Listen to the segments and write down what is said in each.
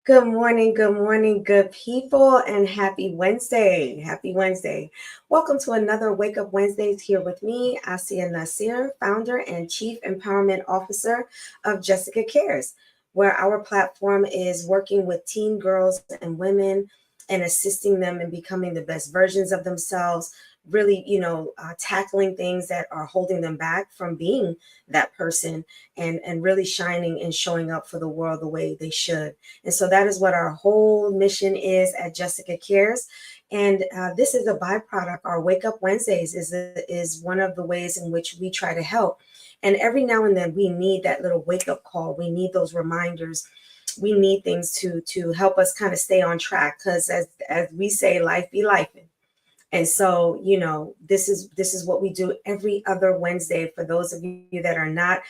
Good morning, good people, and happy Wednesday. Happy Wednesday. Welcome to another Wake Up Wednesdays here with me, Asia Nasir, founder and chief empowerment officer of Jessica Cares, where our platform is working with teen girls and women and assisting them in becoming the best versions of themselves. Really, tackling things that are holding them back from being that person and really shining and showing up for the world the way they should. And so that is what our whole mission is at Jessica Cares. And this is a byproduct. Our Wake Up Wednesdays is one of the ways in which we try to help. And every now and then we need that little wake up call. We need those reminders. We need things to help us kind of stay on track. Because as we say, life be life. And so, this is what we do every other Wednesday. For those of you that are not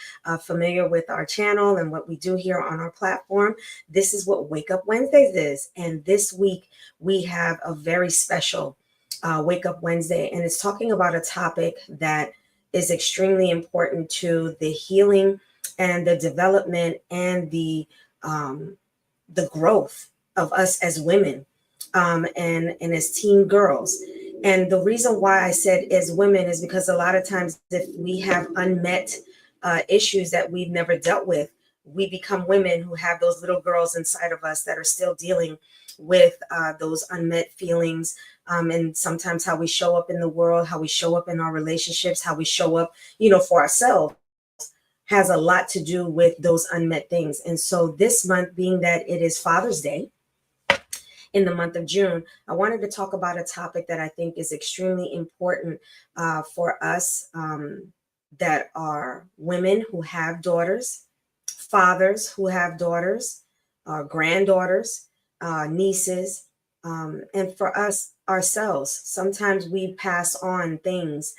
familiar with our channel and what we do here on our platform, this is what Wake Up Wednesdays is. And this week we have a very special Wake Up Wednesday, and it's talking about a topic that is extremely important to the healing and the development and the growth of us as women and as teen girls. And the reason why I said as women is because a lot of times if we have unmet issues that we've never dealt with, we become women who have those little girls inside of us that are still dealing with those unmet feelings. And sometimes how we show up in the world, how we show up in our relationships, how we show up, for ourselves has a lot to do with those unmet things. And so this month, being that it is Father's Day, in the month of June, I wanted to talk about a topic that I think is extremely important for us that are women who have daughters, fathers who have daughters, granddaughters, nieces, and for us ourselves. Sometimes we pass on things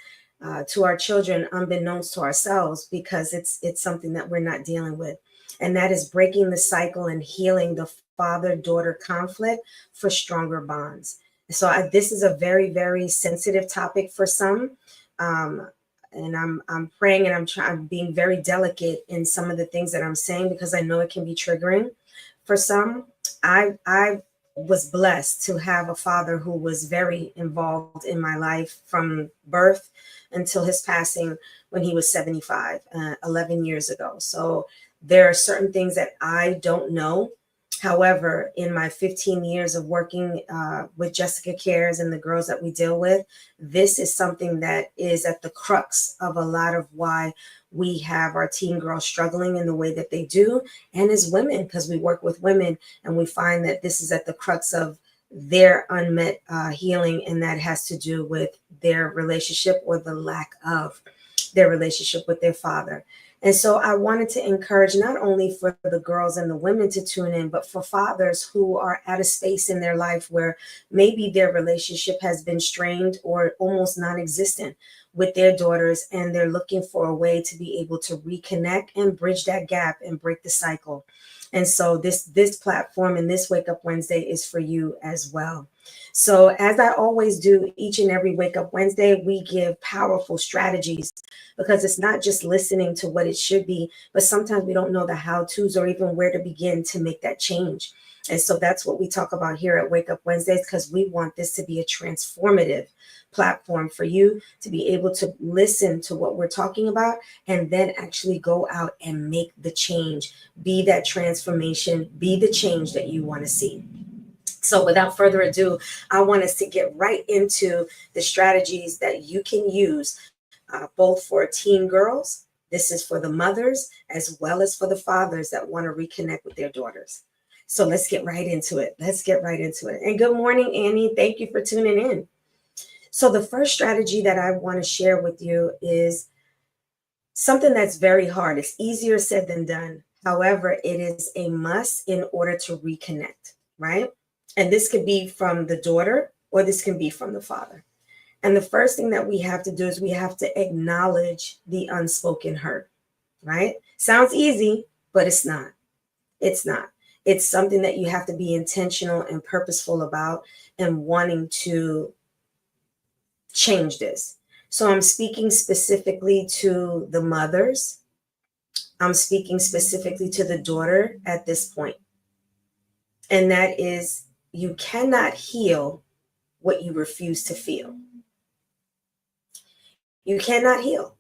to our children unbeknownst to ourselves because it's something that we're not dealing with. And that is breaking the cycle and healing the father-daughter conflict for stronger bonds. So this is a very, very sensitive topic for some. And I'm praying and I'm being very delicate in some of the things that I'm saying because I know it can be triggering for some. I was blessed to have a father who was very involved in my life from birth until his passing when he was 75, 11 years ago. So there are certain things that I don't know. However, in my 15 years of working with Jessica Cares and the girls that we deal with, this is something that is at the crux of a lot of why we have our teen girls struggling in the way that they do. And as women, because we work with women and we find that this is at the crux of their unmet healing. And that has to do with their relationship or the lack of their relationship with their father. And so I wanted to encourage not only for the girls and the women to tune in, but for fathers who are at a space in their life where maybe their relationship has been strained or almost non-existent with their daughters, and they're looking for a way to be able to reconnect and bridge that gap and break the cycle. And so this platform and this Wake Up Wednesday is for you as well. So as I always do each and every Wake Up Wednesday, we give powerful strategies because it's not just listening to what it should be, but sometimes we don't know the how-tos or even where to begin to make that change. And so that's what we talk about here at Wake Up Wednesdays, because we want this to be a transformative platform for you to be able to listen to what we're talking about and then actually go out and make the change, be that transformation, be the change that you want to see. So without further ado, I want us to get right into the strategies that you can use both for teen girls. This is for the mothers as well as for the fathers that want to reconnect with their daughters. So let's get right into it. Let's get right into it. And good morning, Annie. Thank you for tuning in. So the first strategy that I want to share with you is something that's very hard. It's easier said than done. However, it is a must in order to reconnect, right? And this could be from the daughter or this can be from the father. And the first thing that we have to do is we have to acknowledge the unspoken hurt, right? Sounds easy, but it's not. It's not. It's something that you have to be intentional and purposeful about and wanting to change this. So I'm speaking specifically to the mothers. I'm speaking specifically to the daughter at this point. And that is, you cannot heal what you refuse to feel. You cannot heal.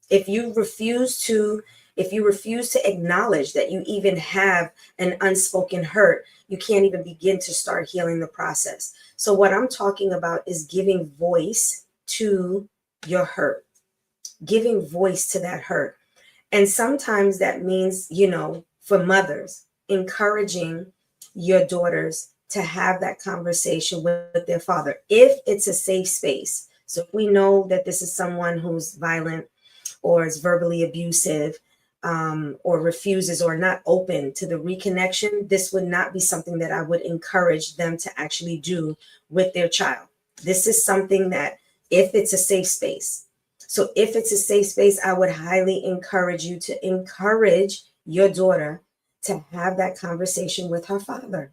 If you refuse to, if you refuse to acknowledge that you even have an unspoken hurt, you can't even begin to start healing the process. So what I'm talking about is giving voice to your hurt, giving voice to that hurt. And sometimes that means, for mothers, encouraging your daughters to have that conversation with their father if it's a safe space. So if we know that this is someone who's violent or is verbally abusive, or refuses or not open to the reconnection, this would not be something that I would encourage them to actually do with their child. This is something that, if it's a safe space. So if it's a safe space, I would highly encourage you to encourage your daughter to have that conversation with her father,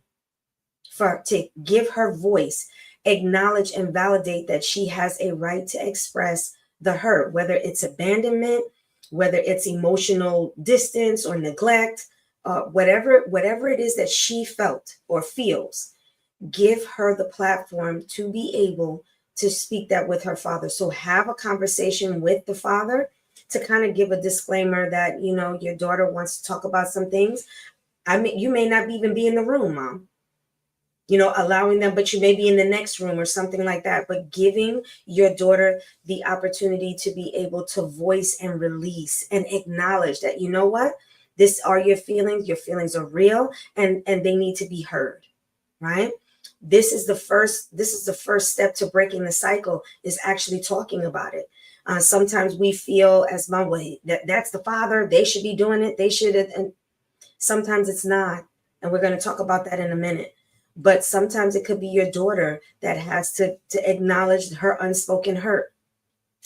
to give her voice, acknowledge and validate that she has a right to express the hurt, whether it's abandonment, whether it's emotional distance or neglect, whatever it is that she felt or feels. Give her the platform to be able to speak that with her father. So have a conversation with the father to kind of give a disclaimer that, your daughter wants to talk about some things. I mean, you may not even be in the room, mom, allowing them, but you may be in the next room or something like that. But giving your daughter the opportunity to be able to voice and release and acknowledge that, you know what, this are your feelings. Your feelings are real, and they need to be heard, right? This is the first step to breaking the cycle, is actually talking about it. Sometimes we feel as mom, well, that's the father, they should be doing it, they should, and sometimes it's not. And we're going to talk about that in a minute. But sometimes it could be your daughter that has to acknowledge her unspoken hurt.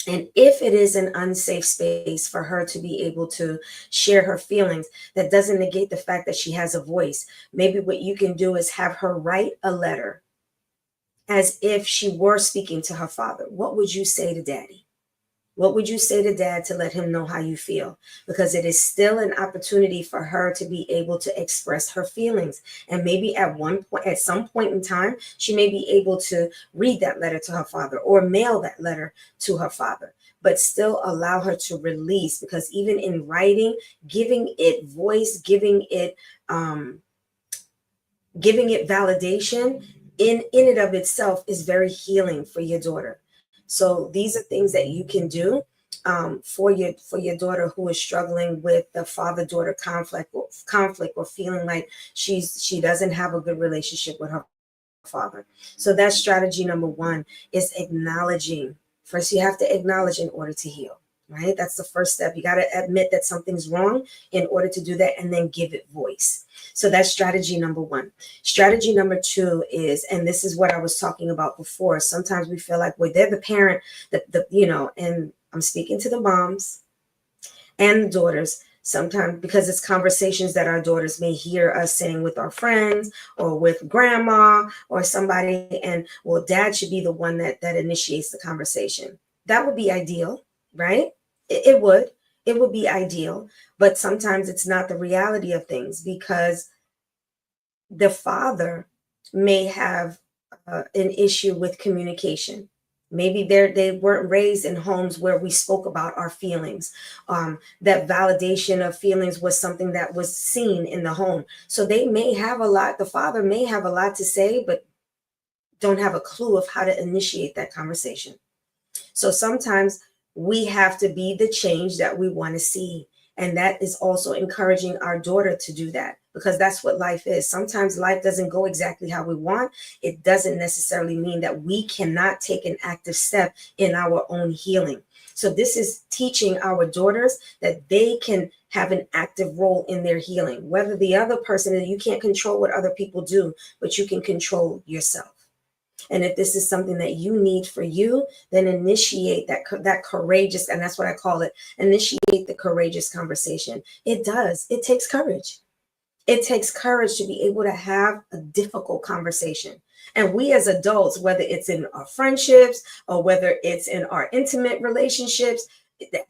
And if it is an unsafe space for her to be able to share her feelings, that doesn't negate the fact that she has a voice. Maybe what you can do is have her write a letter as if she were speaking to her father. What would you say to daddy? What would you say to dad to let him know how you feel? Because it is still an opportunity for her to be able to express her feelings. And maybe at some point in time, she may be able to read that letter to her father or mail that letter to her father, but still allow her to release, because even in writing, giving it voice, giving it validation in and of itself is very healing for your daughter. So these are things that you can do for your daughter who is struggling with the father-daughter conflict, or feeling like she doesn't have a good relationship with her father. So that's strategy number one, is acknowledging. First, you have to acknowledge in order to heal, right? That's the first step. You got to admit that something's wrong in order to do that, and then give it voice. So that's strategy number one. Strategy number two is, and this is what I was talking about before, sometimes we feel like, well, they're the parent, and I'm speaking to the moms and the daughters. Sometimes, because it's conversations that our daughters may hear us saying with our friends or with grandma or somebody, and, well, dad should be the one that initiates the conversation. That would be ideal, right? It would be ideal, but sometimes it's not the reality of things, because the father may have an issue with communication. Maybe they weren't raised in homes where we spoke about our feelings. That validation of feelings was something that was seen in the home. So the father may have a lot to say, but don't have a clue of how to initiate that conversation. So sometimes we have to be the change that we want to see. And that is also encouraging our daughter to do that, because that's what life is. Sometimes life doesn't go exactly how we want. It doesn't necessarily mean that we cannot take an active step in our own healing. So this is teaching our daughters that they can have an active role in their healing. Whether the other person, you can't control what other people do, but you can control yourself. And if this is something that you need for you, then initiate that courageous, and that's what I call it, initiate the courageous conversation. It does. It takes courage. It takes courage to be able to have a difficult conversation. And we as adults, whether it's in our friendships or whether it's in our intimate relationships,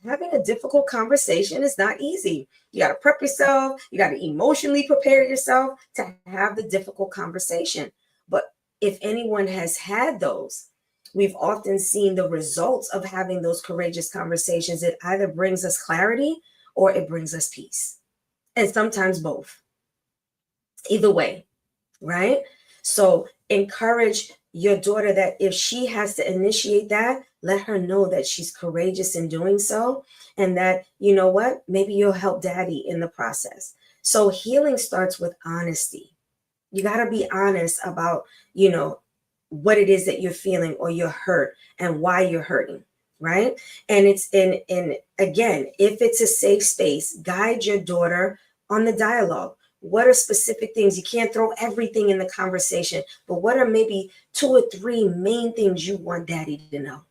having a difficult conversation is not easy. You got to prep yourself. You got to emotionally prepare yourself to have the difficult conversation. But if anyone has had those, we've often seen the results of having those courageous conversations. It either brings us clarity or it brings us peace. And sometimes both. Either way, right? So encourage your daughter that if she has to initiate that, let her know that she's courageous in doing so. And that, you know what, maybe you'll help daddy in the process. So healing starts with honesty. You got to be honest about, what it is that you're feeling or you're hurt and why you're hurting. Right. And and again, if it's a safe space, guide your daughter on the dialogue. What are specific things? You can't throw everything in the conversation, but what are maybe 2 or 3 main things you want daddy to know?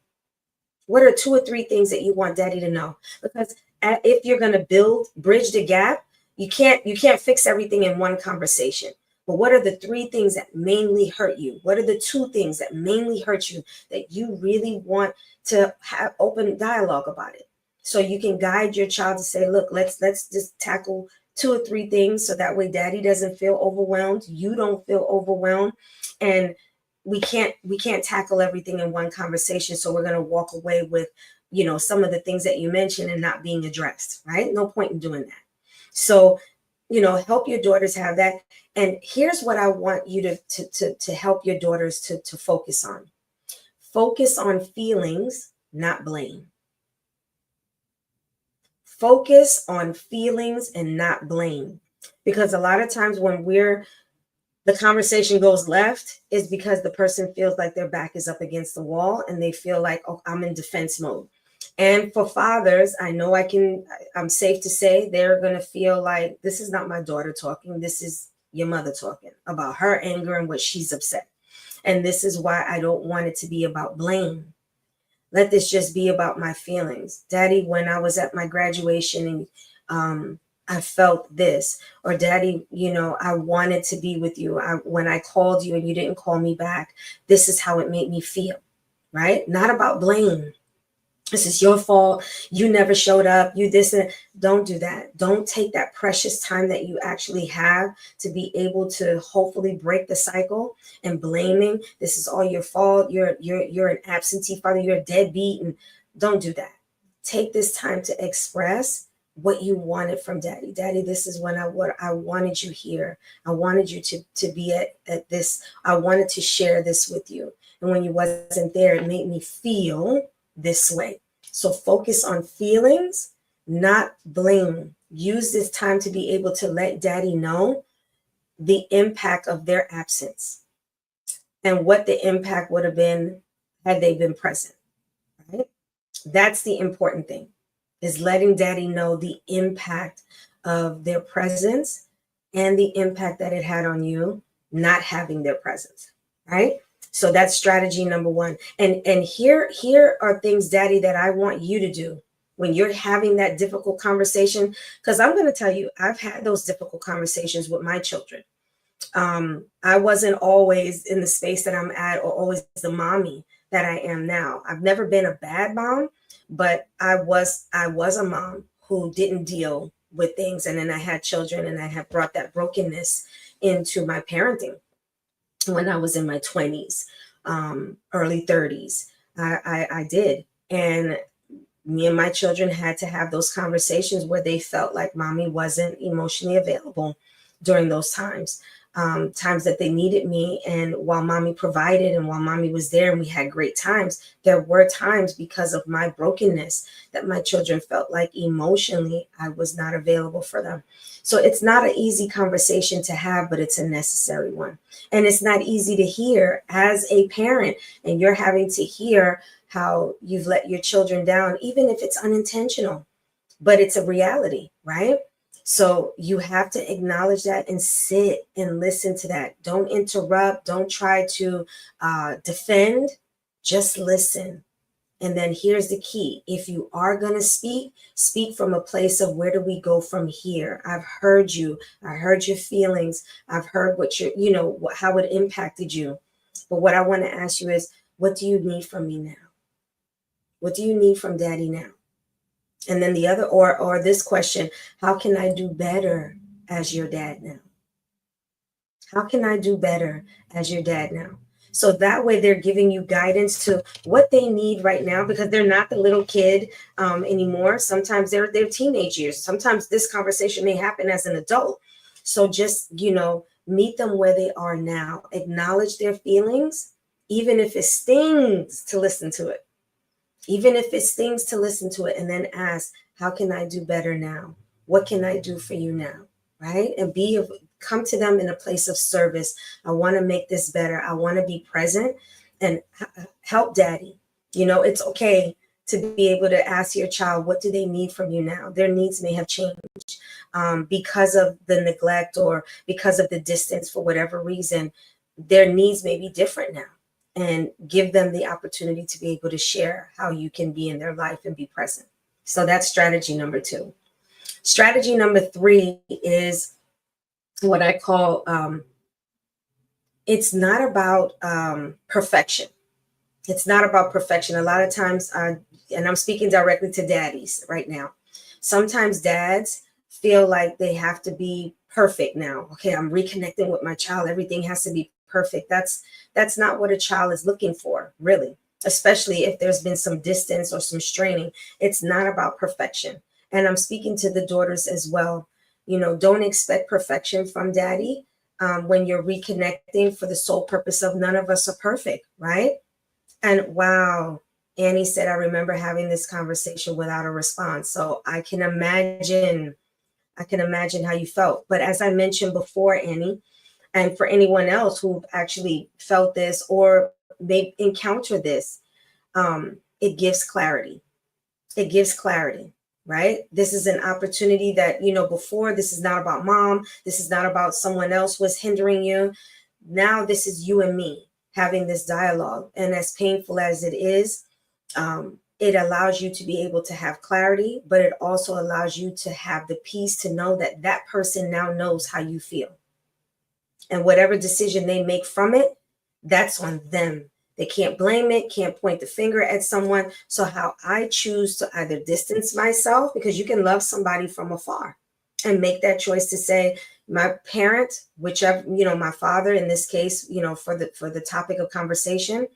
What are 2 or 3 things that you want daddy to know? Because if you're going to bridge the gap, you can't fix everything in one conversation. But what are the 3 things that mainly hurt you? What are the 2 things that mainly hurt you that you really want to have open dialogue about it? So you can guide your child to say, look, let's just tackle 2 or 3 things so that way daddy doesn't feel overwhelmed. You don't feel overwhelmed. And we can't tackle everything in one conversation. So we're going to walk away with, some of the things that you mentioned and not being addressed, right? No point in doing that. So, help your daughters have that. And here's what I want you to help your daughters to focus on. Focus on feelings, not blame. Focus on feelings and not blame. Because a lot of times when the conversation goes left is because the person feels like their back is up against the wall and they feel like, oh, I'm in defense mode. And for fathers, I know I'm safe to say they're going to feel like this is not my daughter talking. This is your mother talking about her anger and what she's upset. And this is why I don't want it to be about blame. Let this just be about my feelings. Daddy, when I was at my graduation and I felt this, or daddy, I wanted to be with you. When I called you and you didn't call me back, this is how it made me feel, right? Not about blame. This is your fault. You never showed up. You this and don't do that. Don't take that precious time that you actually have to be able to hopefully break the cycle and blaming. This is all your fault. You're an absentee father. You're a deadbeat, and don't do that. Take this time to express what you wanted from daddy. Daddy, this is what I wanted you here. I wanted you to be at this. I wanted to share this with you. And when you wasn't there, it made me feel this way. So focus on feelings, not blame. Use this time to be able to let daddy know the impact of their absence and what the impact would have been had they been present, right? That's the important thing, is letting daddy know the impact of their presence and the impact that it had on you not having their presence, right? So that's strategy number 1. And here are things, daddy, that I want you to do when you're having that difficult conversation. Because I'm going to tell you, I've had those difficult conversations with my children. I wasn't always in the space that I'm at or always the mommy that I am now. I've never been a bad mom, but I was a mom who didn't deal with things. And then I had children and I have brought that brokenness into my parenting. When I was in my 20s, early 30s, I did. And me and my children had to have those conversations where they felt like mommy wasn't emotionally available during those times. Times that they needed me. And while mommy provided and while mommy was there and we had great times, there were times because of my brokenness that my children felt like emotionally I was not available for them. So it's not an easy conversation to have, but it's a necessary one. And it's not easy to hear as a parent, and you're having to hear how you've let your children down, even if it's unintentional, but it's a reality, right? So you have to acknowledge that and sit and listen to that. Don't interrupt. Don't try to defend. Just listen. And then here's the key. If you are going to speak from a place of where do we go from here? I've heard you. I heard your feelings. I've heard how it impacted you. But what I want to ask you is, what do you need from me now? What do you need from daddy now? And then the other, or this question, how can I do better as your dad now? How can I do better as your dad now? So that way they're giving you guidance to what they need right now, because they're not the little kid anymore. Sometimes they're teenage years. Sometimes this conversation may happen as an adult. So just, meet them where they are now. Acknowledge their feelings, even if it stings to listen to it. Even if it stings to listen to it, and then ask, how can I do better now? What can I do for you now? Right? And come to them in a place of service. I want to make this better. I want to be present and help daddy. It's okay to be able to ask your child, what do they need from you now? Their needs may have changed because of the neglect or because of the distance. For whatever reason, their needs may be different now. And give them the opportunity to be able to share how you can be in their life and be present. So that's strategy number 2. Strategy number 3 is what I call, it's not about perfection. It's not about perfection. A lot of times, and I'm speaking directly to daddies right now, sometimes dads feel like they have to be perfect now. Okay, I'm reconnecting with my child. Everything has to be perfect. That's not what a child is looking for, really, especially if there's been some distance or some straining. It's not about perfection. And I'm speaking to the daughters as well. Don't expect perfection from daddy when you're reconnecting, for the sole purpose of none of us are perfect, right? And wow, Annie said, I remember having this conversation without a response. So I can imagine how you felt. But as I mentioned before, Annie, and for anyone else who actually felt this or may encounter this, it gives clarity. It gives clarity, right? This is an opportunity that, before, this is not about mom. This is not about someone else was hindering you. Now this is you and me having this dialogue. And as painful as it is, it allows you to be able to have clarity, but it also allows you to have the peace to know that that person now knows how you feel. And whatever decision they make from it, that's on them. They can't blame it, can't point the finger at someone. So how I choose to either distance myself, because you can love somebody from afar and make that choice to say, my parent, whichever, my father in this case, for the topic of conversation,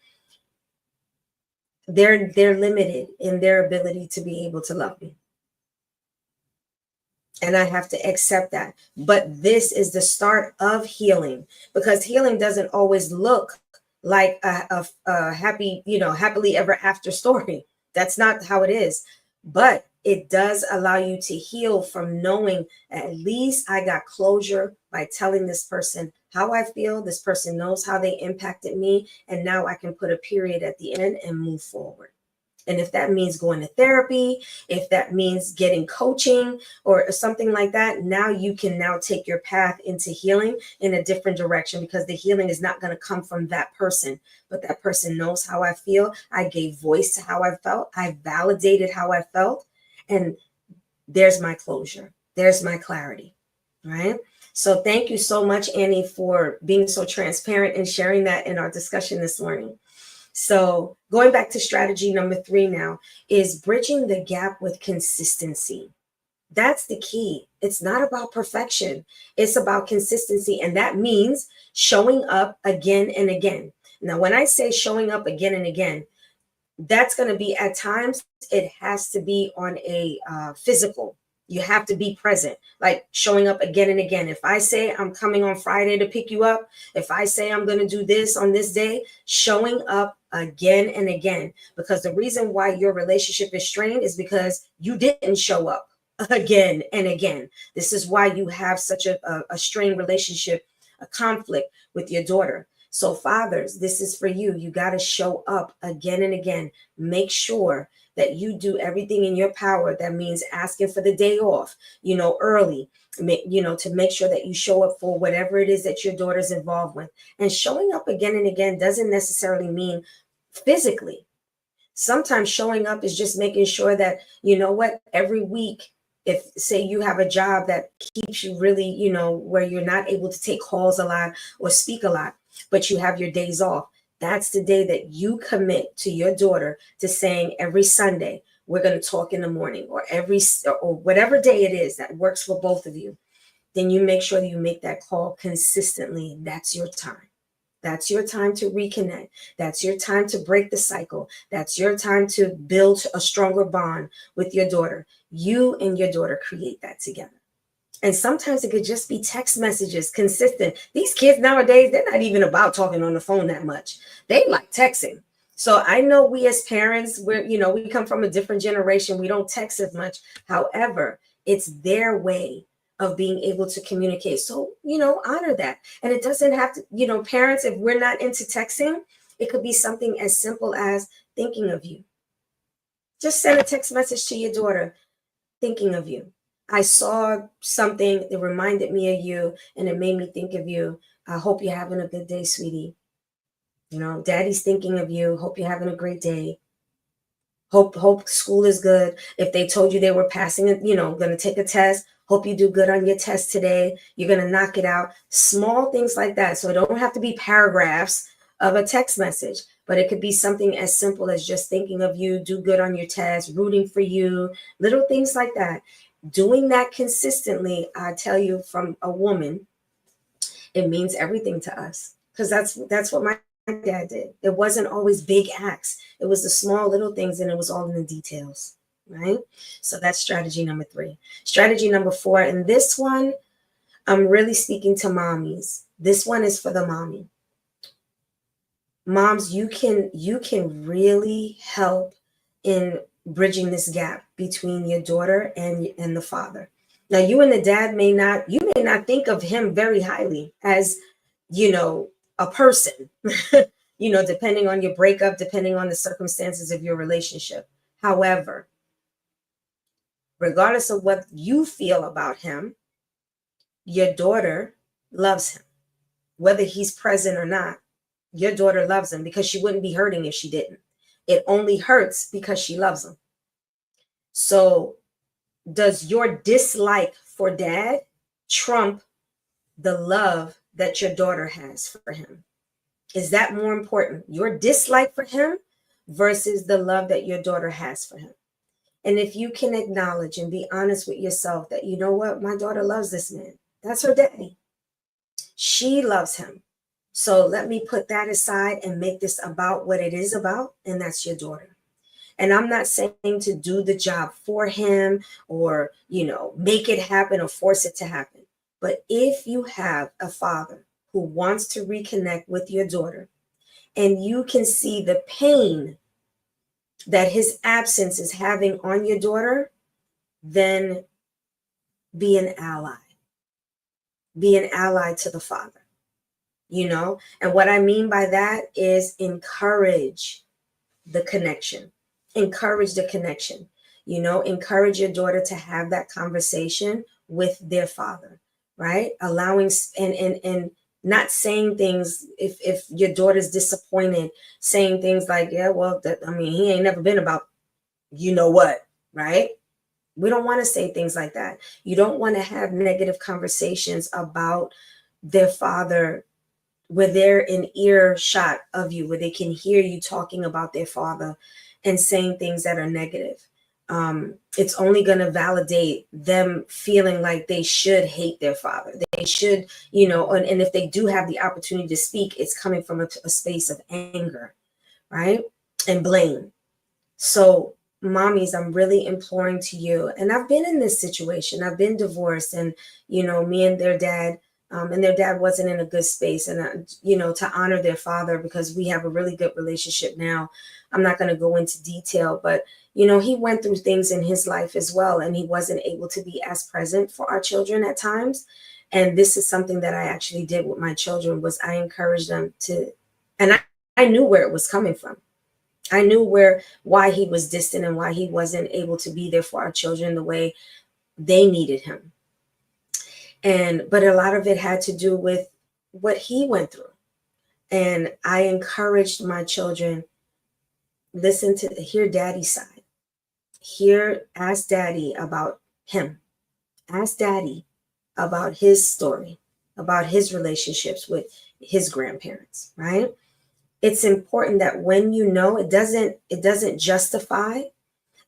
they're limited in their ability to be able to love me. And I have to accept that. But this is the start of healing, because healing doesn't always look like a happy, happily ever after story. That's not how it is. But it does allow you to heal from knowing at least I got closure by telling this person how I feel. This person knows how they impacted me. And now I can put a period at the end and move forward. And if that means going to therapy, if that means getting coaching or something like that, now you can now take your path into healing in a different direction, because the healing is not going to come from that person, but that person knows how I feel. I gave voice to how I felt. I validated how I felt. And there's my closure. There's my clarity, right? So thank you so much, Annie, for being so transparent and sharing that in our discussion this morning. So going back to strategy number 3 now is bridging the gap with consistency. That's the key. It's not about perfection. It's about consistency. And that means showing up again and again. Now, when I say showing up again and again, that's going to be, at times, it has to be on a physical. You have to be present, like showing up again and again. If I say I'm coming on Friday to pick you up, if I say I'm going to do this on this day, showing up again and again. Because the reason why your relationship is strained is because you didn't show up again and again. This is why you have such a strained relationship, a conflict with your daughter. So fathers, this is for you. You got to show up again and again. Make sure that you do everything in your power. That means asking for the day off, early, to make sure that you show up for whatever it is that your daughter's involved with. And showing up again and again doesn't necessarily mean physically. Sometimes showing up is just making sure that, every week, if say you have a job that keeps you really, where you're not able to take calls a lot or speak a lot, but you have your days off, that's the day that you commit to your daughter to saying every Sunday, we're going to talk in the morning, or or whatever day it is that works for both of you, then you make sure that you make that call consistently. That's your time. That's your time to reconnect. That's your time to break the cycle. That's your time to build a stronger bond with your daughter. You and your daughter create that together. And sometimes it could just be text messages, consistent. These kids nowadays, they're not even about talking on the phone that much. They like texting. So I know we as parents, we come from a different generation. We don't text as much. However, it's their way of being able to communicate. So, honor that. And it doesn't have to, parents, if we're not into texting, it could be something as simple as thinking of you. Just send a text message to your daughter, thinking of you. I saw something that reminded me of you and it made me think of you. I hope you're having a good day, sweetie. Daddy's thinking of you. Hope you're having a great day. Hope school is good. If they told you they were passing it, going to take a test, hope you do good on your test today. You're going to knock it out. Small things like that. So it don't have to be paragraphs of a text message, but it could be something as simple as just thinking of you, do good on your test, rooting for you, little things like that. Doing that consistently, I tell you, from a woman, it means everything to us, because that's what my dad did. It wasn't always big acts. It was the small little things, and it was all in the details, right? So that's strategy number 3. Strategy number 4, and this one, I'm really speaking to mommies. This one is for the mommy. Moms, you can really help in bridging this gap between your daughter and the father. Now, you and the dad may not think of him very highly as, a person, depending on your breakup, depending on the circumstances of your relationship. However, regardless of what you feel about him, your daughter loves him, whether he's present or not. Your daughter loves him, because she wouldn't be hurting if she didn't. It only hurts because she loves him. So does your dislike for dad trump the love that your daughter has for him? Is that more important, your dislike for him versus the love that your daughter has for him? And if you can acknowledge and be honest with yourself that, you know what, my daughter loves this man. That's her daddy. She loves him. So let me put that aside and make this about what it is about, and that's your daughter. And I'm not saying to do the job for him or, make it happen or force it to happen. But if you have a father who wants to reconnect with your daughter, and you can see the pain that his absence is having on your daughter, then be an ally. Be an ally to the father. And what I mean by that is encourage the connection. Encourage the connection. Encourage your daughter to have that conversation with their father, right? Allowing and not saying things, if your daughter's disappointed, saying things like, yeah, well, he ain't never been about what, right? We don't want to say things like that. You don't want to have negative conversations about their father where they're in earshot of you, where they can hear you talking about their father and saying things that are negative. It's only going to validate them feeling like they should hate their father. They should, and if they do have the opportunity to speak, it's coming from a space of anger, right? And blame. So mommies, I'm really imploring to you, and I've been in this situation. I've been divorced, and, me and their dad, and their dad wasn't in a good space. And, to honor their father, because we have a really good relationship now. I'm not going to go into detail, but, he went through things in his life as well. And he wasn't able to be as present for our children at times. And this is something that I actually did with my children, was I encouraged them to, and I knew where it was coming from. I knew why he was distant and why he wasn't able to be there for our children the way they needed him. But a lot of it had to do with what he went through. And I encouraged my children, hear daddy's side. Ask daddy about him. Ask daddy about his story, about his relationships with his grandparents, right? It's important that when it doesn't justify,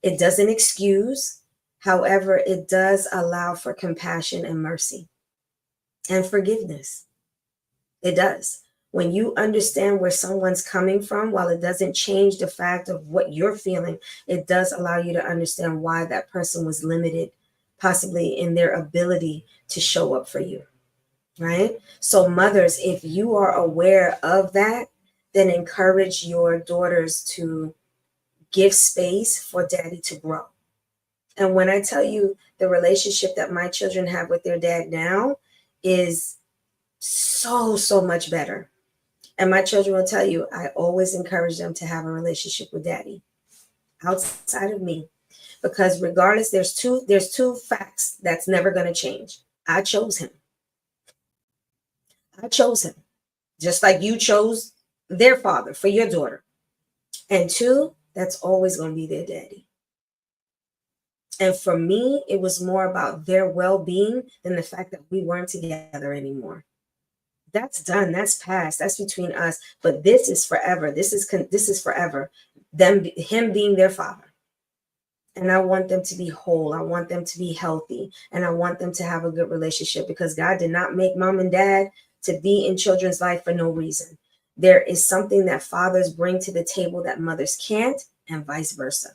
It doesn't excuse. However, it does allow for compassion and mercy and forgiveness. It does. When you understand where someone's coming from, while it doesn't change the fact of what you're feeling, it does allow you to understand why that person was limited, possibly in their ability to show up for you, right? So mothers, if you are aware of that, then encourage your daughters to give space for daddy to grow. And when I tell you the relationship that my children have with their dad now is so much better. And my children will tell you, I always encourage them to have a relationship with daddy outside of me. Because regardless, there's two facts that's never going to change. I chose him. I chose him. Just like you chose their father for your daughter. And two, that's always going to be their daddy. And for me, it was more about their well-being than the fact that we weren't together anymore. That's done. That's past. That's between us. But this is forever. This is forever. Him being their father. And I want them to be whole. I want them to be healthy. And I want them to have a good relationship, because God did not make mom and dad to be in children's life for no reason. There is something that fathers bring to the table that mothers can't, and vice versa.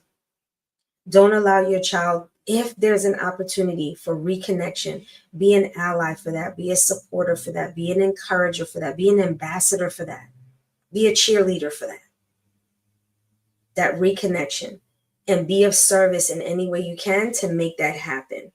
Don't allow your child, if there's an opportunity for reconnection, be an ally for that, be a supporter for that, be an encourager for that, be an ambassador for that, be a cheerleader for that reconnection, and be of service in any way you can to make that happen.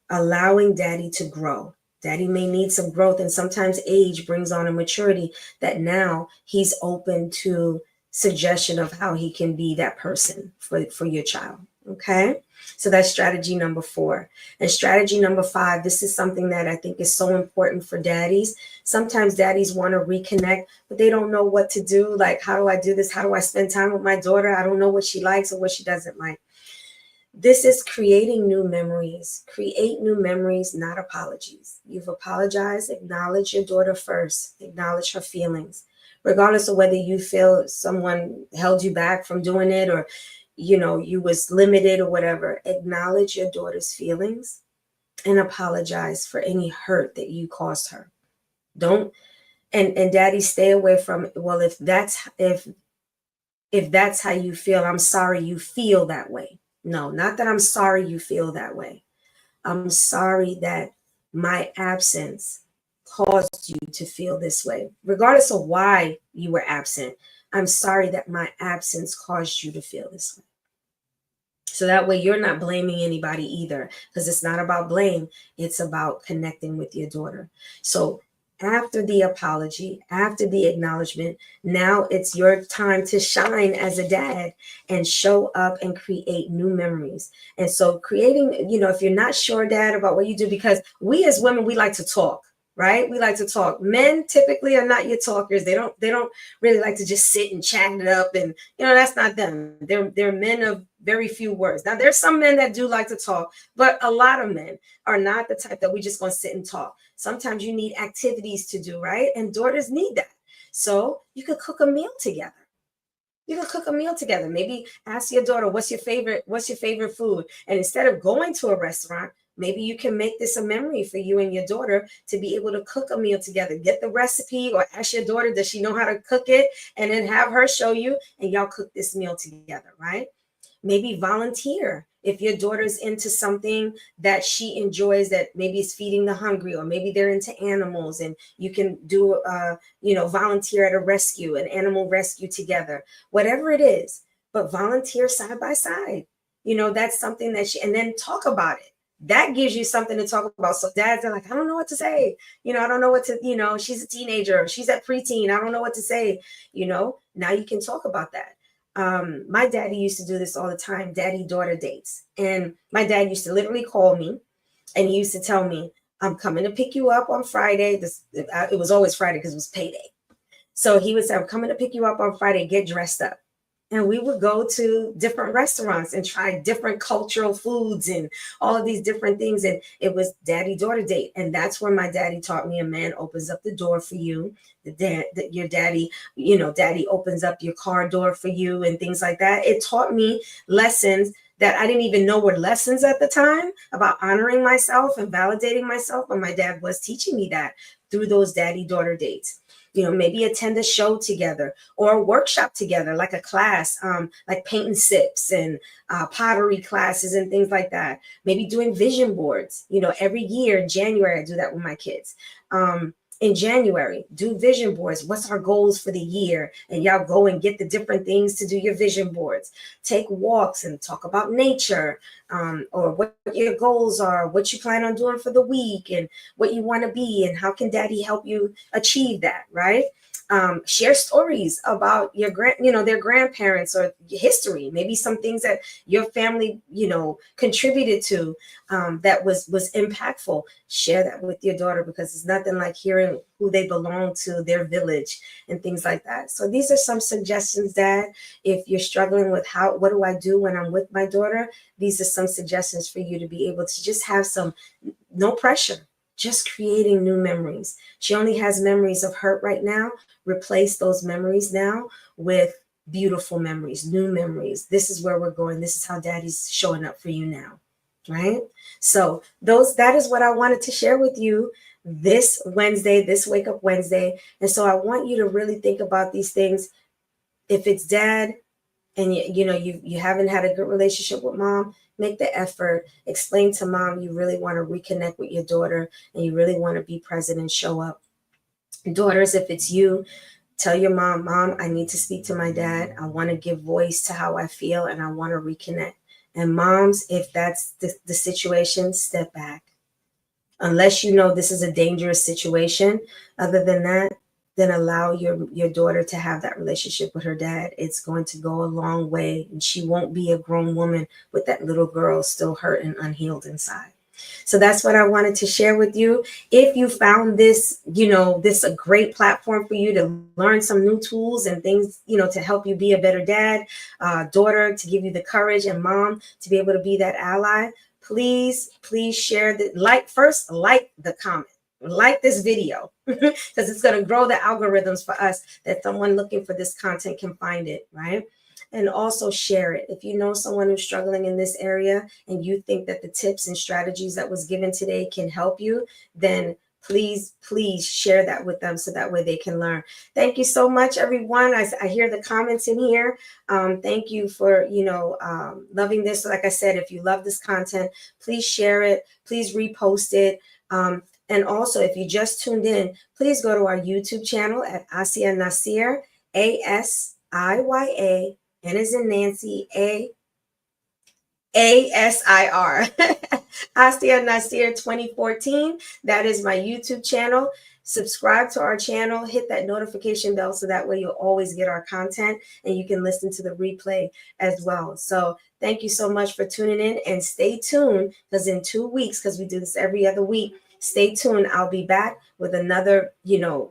Allowing daddy to grow. Daddy may need some growth, and sometimes age brings on a maturity that now he's open to suggestion of how he can be that person for your child. Okay. So that's strategy number 4. And strategy number 5, this is something that I think is so important for daddies. Sometimes daddies want to reconnect, but they don't know what to do. Like, how do I do this? How do I spend time with my daughter? I don't know what she likes or what she doesn't like. This is creating new memories. Create new memories, not apologies. You've apologized. Acknowledge your daughter first. Acknowledge her feelings. Regardless of whether you feel someone held you back from doing it, or you was limited or whatever, acknowledge your daughter's feelings and apologize for any hurt that you caused her. Don't, and daddy, stay away from, well, if that's how you feel, I'm sorry you feel that way. No, not that I'm sorry you feel that way. I'm sorry that my absence caused you to feel this way. Regardless of why you were absent, I'm sorry that my absence caused you to feel this way. So that way you're not blaming anybody either, because it's not about blame. It's about connecting with your daughter. So after the apology, after the acknowledgement, now it's your time to shine as a dad and show up and create new memories. And so creating, if you're not sure, dad, about what you do, because we as women, we like to talk. Right? We like to talk. Men typically are not your talkers. They don't really like to just sit and chat it up. And that's not them. They're men of very few words. Now there's some men that do like to talk, but a lot of men are not the type that we just gonna sit and talk. Sometimes you need activities to do, right? And daughters need that. So you could cook a meal together. Maybe ask your daughter, what's your favorite food? And instead of going to a restaurant, maybe you can make this a memory for you and your daughter to be able to cook a meal together. Get the recipe, or ask your daughter, does she know how to cook it? And then have her show you, and y'all cook this meal together, right? Maybe volunteer. If your daughter's into something that she enjoys, that maybe is feeding the hungry, or maybe they're into animals, and you can do, volunteer at an animal rescue together, whatever it is, but volunteer side by side. That's something that and then talk about it. That gives you something to talk about. So dads are like, I don't know what to say. I don't know what to, she's a teenager, she's at preteen, I don't know what to say. Now you can talk about that. My daddy used to do this all the time, daddy-daughter dates. And my dad used to literally call me, and he used to tell me, I'm coming to pick you up on Friday. It was always Friday because it was payday. So he would say, I'm coming to pick you up on Friday, get dressed up. And we would go to different restaurants and try different cultural foods and all of these different things. And it was daddy-daughter date. And that's where my daddy taught me a man opens up the door for you. Your daddy, daddy opens up your car door for you and things like that. It taught me lessons that I didn't even know were lessons at the time about honoring myself and validating myself. But my dad was teaching me that through those daddy-daughter dates. Maybe attend a show together or a workshop together, like a class, like paint and sips and pottery classes and things like that. Maybe doing vision boards. Every year in January, I do that with my kids. In January, do vision boards. What's our goals for the year? And y'all go and get the different things to do your vision boards. Take walks and talk about nature, or what your goals are, what you plan on doing for the week, and what you want to be, and how can daddy help you achieve that, right? Share stories about their grandparents or history, maybe some things that your family, contributed to, that was impactful. Share that with your daughter, because it's nothing like hearing who they belong to, their village, and things like that. So these are some suggestions, Dad. If you're struggling with what do I do when I'm with my daughter, these are some suggestions for you to be able to just have no pressure, just creating new memories. She only has memories of hurt right now. Replace those memories now with beautiful memories, new memories. This is where we're going. This is how daddy's showing up for you now, right? So that is what I wanted to share with you this Wednesday, this Wake Up Wednesday. And so I want you to really think about these things. If it's dad and you haven't had a good relationship with mom, make the effort. Explain to mom you really want to reconnect with your daughter and you really want to be present and show up. Daughters, if it's you, tell your mom, I need to speak to my dad. I want to give voice to how I feel and I want to reconnect. And moms, if that's the situation, step back. Unless you know this is a dangerous situation. Other than that, then allow your daughter to have that relationship with her dad. It's going to go a long way, and she won't be a grown woman with that little girl still hurt and unhealed inside. So that's what I wanted to share with you. If you found this a great platform for you to learn some new tools and things, to help you be a better dad, daughter, to give you the courage, and mom to be able to be that ally, please share like the comment. Like this video because it's going to grow the algorithms for us, that someone looking for this content can find it, right? And also share it. If you know someone who's struggling in this area and you think that the tips and strategies that was given today can help you, then please share that with them so that way they can learn. Thank you so much, everyone. I hear the comments in here. Thank you for, loving this. Like I said, if you love this content, please share it. Please repost it. And also, if you just tuned in, please go to our YouTube channel at Asiya Nasir, ASIYA, N as in Nancy, ASIR. Asiya Nasir 2014. That is my YouTube channel. Subscribe to our channel, hit that notification bell so that way you'll always get our content and you can listen to the replay as well. So thank you so much for tuning in, and stay tuned, because in 2 weeks, because we do this every other week, stay tuned. I'll be back with another,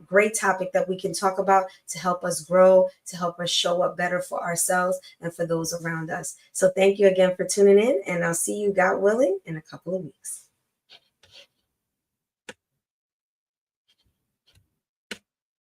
great topic that we can talk about to help us grow, to help us show up better for ourselves and for those around us. So thank you again for tuning in, and I'll see you, God willing, in a couple of weeks.